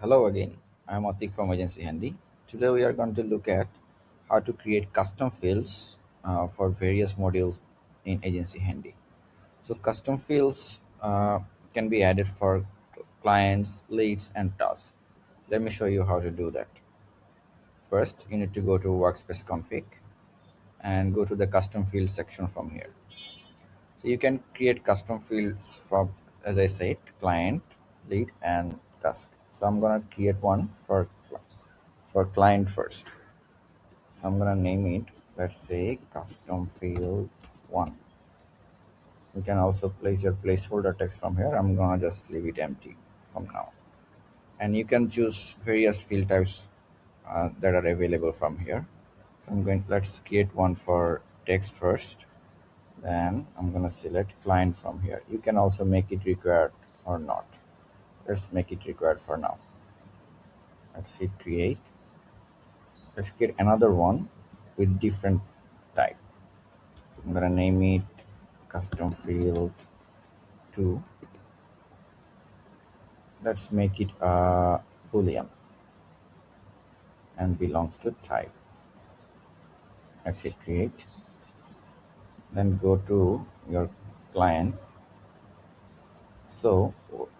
Hello again, I'm Atik from Agency Handy. Today we are going to look at how to create custom fields for various modules in Agency Handy. So custom fields can be added for clients, leads and tasks. Let me show you how to do that. First, you need to go to workspace config and go to the custom field section from here. So you can create custom fields from, as I said, client, lead and task. So I'm gonna create one for client first. So I'm gonna name it, let's say, custom field one. You can also place your placeholder text from here. I'm gonna just leave it empty from now. And you can choose various field types that are available from here. So let's create one for text first. Then I'm gonna select client from here. You can also make it required or not. Let's make it required for now. Let's hit create. Let's create another one with different type. I'm gonna name it custom field 2. Let's make it a boolean and belongs to type. Let's hit create. Then go to your client. So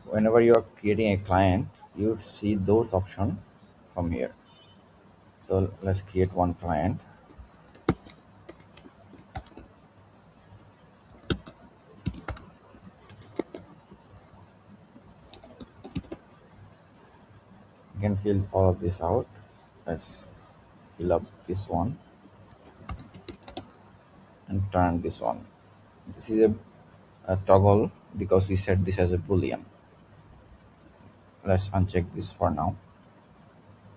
whenever you are creating a client, you would see those options from here. So let's create one client. You can fill all of this out. Let's fill up this one and turn this one. This is a toggle because we set this as a boolean. Let's uncheck this for now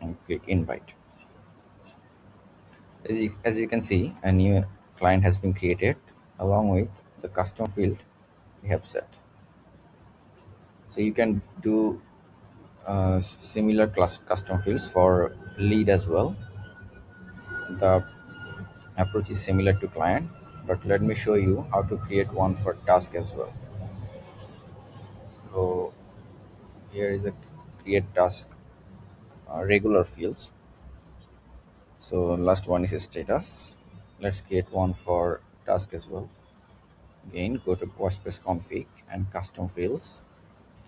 and click invite. As you can see, a new client has been created along with the custom field we have set. So you can do similar custom fields for lead as well. The approach is similar to client, but let me show you how to create one for task as well. So here is a create task regular fields. So last one is a status. Let's create one for task as well. Again, go to workspace config and custom fields.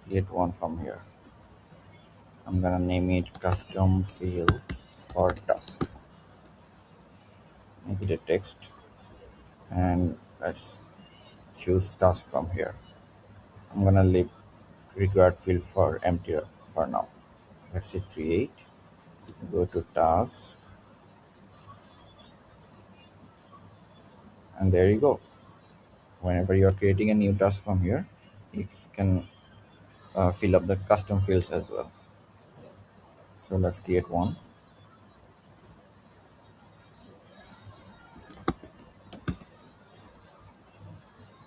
Create one from here. I'm gonna name it custom field for task. Make it a text and let's choose task from here. I'm gonna leave required field for empty for now. Let's hit create. Go to task and there you go. Whenever you are creating a new task from here, you can fill up the custom fields as well. So let's create one.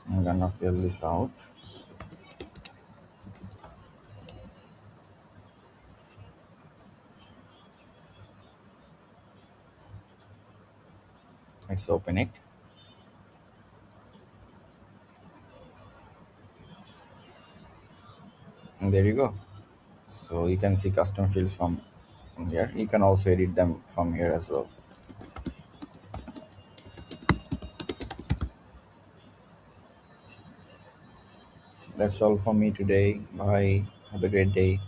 I'm gonna fill this out. Let's open it. And there you go. So you can see custom fields from here. You can also edit them from here as well. That's all for me today. Bye. Have a great day.